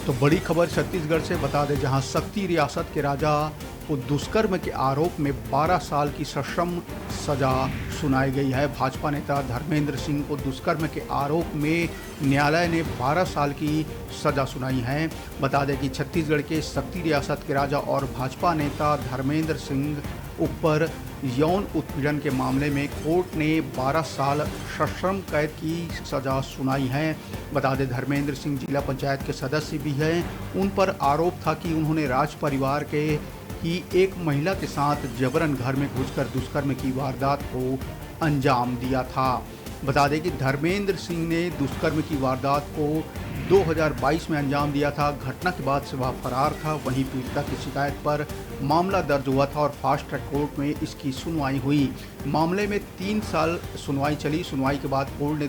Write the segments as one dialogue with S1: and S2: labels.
S1: तो बड़ी खबर छत्तीसगढ़ से बता दें, जहां सक्ती रियासत के राजा को दुष्कर्म के आरोप में 12 साल की सश्रम सजा सुनाई गई है। भाजपा नेता धर्मेंद्र सिंह को दुष्कर्म के आरोप में न्यायालय ने 12 साल की सजा सुनाई है। बता दें कि छत्तीसगढ़ के सक्ती रियासत के राजा और भाजपा नेता धर्मेंद्र सिंह ऊपर यौन उत्पीड़न के मामले में कोर्ट ने 12 साल सश्रम कैद की सजा सुनाई है। बता दें, धर्मेंद्र सिंह जिला पंचायत के सदस्य भी हैं। उन पर आरोप था कि उन्होंने राज परिवार के ही एक महिला के साथ जबरन घर में घुसकर दुष्कर्म की वारदात को अंजाम दिया था। बता दें कि धर्मेंद्र सिंह ने दुष्कर्म की वारदात को 2022 में अंजाम दिया था। घटना के बाद से वह फरार था। वहीं पीड़िता की शिकायत पर मामला दर्ज हुआ था और फास्ट ट्रैक कोर्ट में इसकी सुनवाई हुई। मामले में 3 साल सुनवाई चली। सुनवाई के बाद कोर्ट ने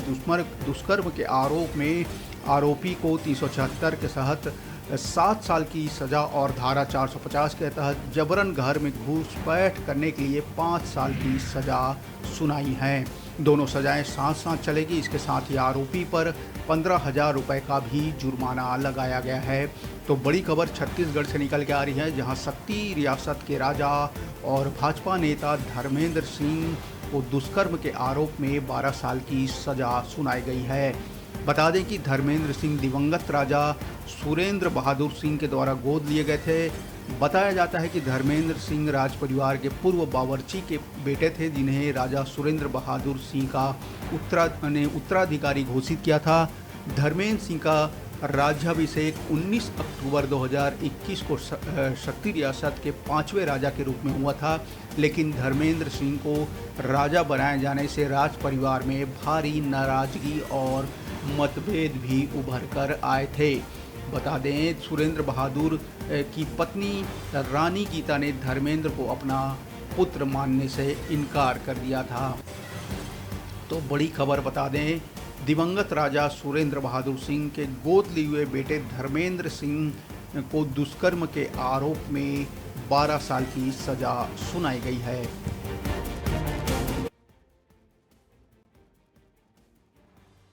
S1: दुष्कर्म के आरोप में आरोपी को 376 के तहत 7 साल की सजा और धारा 450 के तहत जबरन घर में घुसपैठ करने के लिए 5 साल की सजा सुनाई है। दोनों सजाएं साथ साथ चलेगी। इसके साथ ही आरोपी पर 15,000 रुपये का भी जुर्माना लगाया गया है। तो बड़ी खबर छत्तीसगढ़ से निकल के आ रही है, जहां सक्ती रियासत के राजा और भाजपा नेता धर्मेंद्र सिंह को दुष्कर्म के आरोप में 12 साल की सजा सुनाई गई है। बता दें कि धर्मेंद्र सिंह दिवंगत राजा सुरेंद्र बहादुर सिंह के द्वारा गोद लिए गए थे। बताया जाता है कि धर्मेंद्र सिंह राज परिवार के पूर्व बावर्ची के बेटे थे, जिन्हें राजा सुरेंद्र बहादुर सिंह का उत्तराधिकारी घोषित किया था। धर्मेंद्र सिंह का राज्याभिषेक 19 अक्टूबर 2021 को सक्ती रियासत के 5वें राजा के रूप में हुआ था, लेकिन धर्मेंद्र सिंह को राजा बनाए जाने से राज परिवार में भारी नाराजगी और मतभेद भी उभर कर आए थे। बता दें, सुरेंद्र बहादुर की पत्नी रानी गीता ने धर्मेंद्र को अपना पुत्र मानने से इनकार कर दिया था। तो बड़ी खबर बता दें, दिवंगत राजा सुरेंद्र बहादुर सिंह के गोद लिए हुए बेटे धर्मेंद्र सिंह को दुष्कर्म के आरोप में 12 साल की सजा सुनाई गई है।